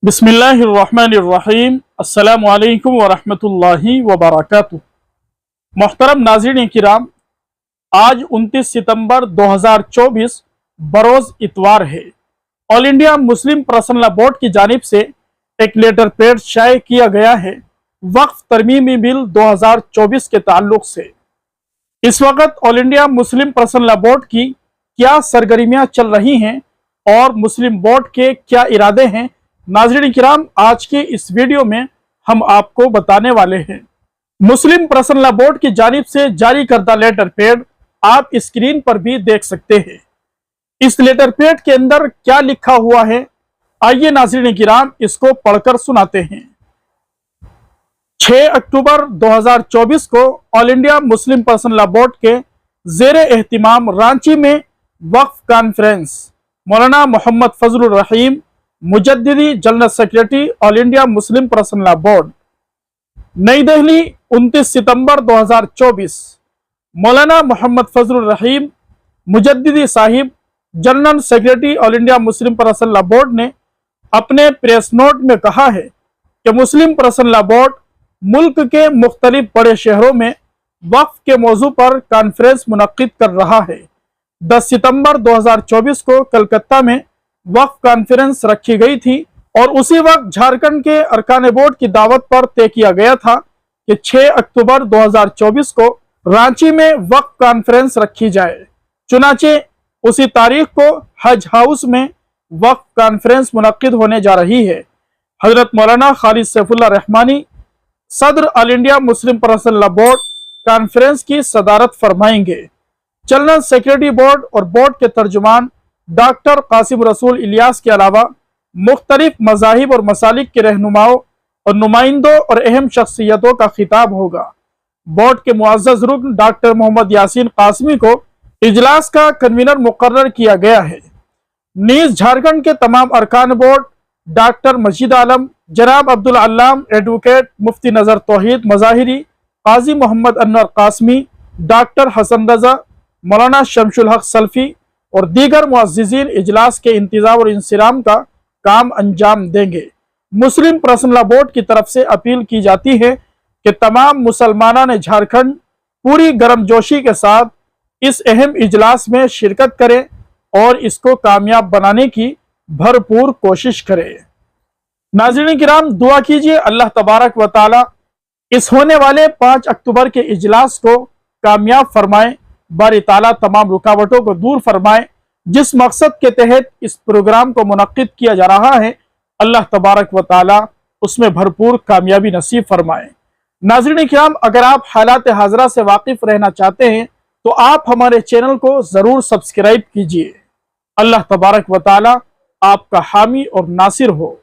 बिस्मिल्लाहिर्रहमानिर्रहीम अस्सलामु अलैकुम वरहमतुल्लाहि वबरकातुहू। मोहतरम नाज़रीन किराम, आज 29 सितंबर 2024 बरोज़ इतवार है। All India Muslim personal law board की जानिब से एक लेटर पैड शाये किया गया है वक्फ तरमीमी बिल 2024 के ताल्लुक से। इस वक्त all India Muslim personal law board की क्या सरगर्मियां चल रही हैं और मुस्लिम बोर्ड के क्या इरादे हैं, नाज़रीन किराम आज के इस वीडियो में हम आपको बताने वाले हैं। मुस्लिम पर्सनल लॉ बोर्ड की जानिब से जारी करदा लेटर पैड आप स्क्रीन पर भी देख सकते हैं। इस लेटर पैड के अंदर क्या लिखा हुआ है, आइए नाज़रीन किराम इसको पढ़कर सुनाते हैं। 6 अक्टूबर 2024 को all India Muslim personal law board के ज़ेरे एहतिमाम रांची में वक्फ कॉन्फ्रेंस मौलाना Mohammad Fazlur Rahim Mujaddidi general secretary all India Muslim personal law board, New Delhi 29 सितंबर 2024। मौलाना मोहम्मद फजलुर रहीम मुजद्दिदी साहिब general secretary all India Muslim personal law board ने अपने प्रेस नोट में कहा है कि मुस्लिम पर्सनल लॉ बोर्ड मुल्क के मुख्तलिफ बड़े शहरों में वक्फ के मौजू पर कॉन्फ्रेंस मुनक्किद कर रहा है। 10 सितंबर 2024 को कलकत्ता में वक्फ कॉन्फ्रेंस रखी गई थी और उसी वक्त झारखंड के अरकान बोर्ड की दावत पर तय किया गया था कि 6 अक्टूबर 2024 को रांची में वक्फ कॉन्फ्रेंस रखी जाए। चुनाचे उसी तारीख को हज हाउस में वक्फ कॉन्फ्रेंस मुनक्किद होने जा रही है। हजरत मौलाना खालिद सैफुल्लाह रहमानी सदर all India Muslim personal law board conference की सदारत फरमाएंगे। जनरल सेक्रेटरी बोर्ड और बोर्ड के तर्जुमान डॉक्टर कासिम रसूल इलियास के अलावा मुख्तलिफ मज़ाहिब और मसालिक के रहनुमाओं और नुमाइंदों और अहम शख्सियतों का खिताब होगा। बोर्ड के मुअज़्ज़ज़ रुकन डॉक्टर मोहम्मद यासीन कासमी को इजलास का कन्वीनर मुकर्रर किया गया है। नीज़ झारखंड के तमाम अरकान बोर्ड डॉक्टर मजीद आलम, जनाब अब्दुल अल्लाम एडवोकेट, मुफ्ती नज़र तौहीद मज़ाहिरी, काजी मोहम्मद अनवर कासमी, डॉक्टर हसन रजा, मौलाना शमशुल हक सल्फी और दीगर मुअज़्ज़िज़ीन इजलास के इंतज़ाम और इंसिराम का काम अंजाम देंगे। मुस्लिम पर्सनल लॉ बोर्ड की तरफ से अपील की जाती है कि तमाम मुसलमानान झारखंड पूरी गर्मजोशी के साथ इस अहम इजलास में शिरकत करें और इसको कामयाब बनाने की भरपूर कोशिश करें। नाज़रीन किराम दुआ कीजिए अल्लाह तबारक व तआला इस होने वाले 5 अक्टूबर के इजलास को कामयाब फरमाए, बारी ताला तमाम रुकावटों को दूर फरमाए। जिस मकसद के तहत इस प्रोग्राम को मुनक्किद किया जा रहा है, अल्लाह तबारक व तआला उसमें भरपूर कामयाबी नसीब फरमाए। नाज़रीन किराम, अगर आप हालात हाज़रा से वाकिफ रहना चाहते हैं तो आप हमारे चैनल को ज़रूर सब्सक्राइब कीजिए। अल्लाह तबारक व तआला आपका हामी और नासिर हो।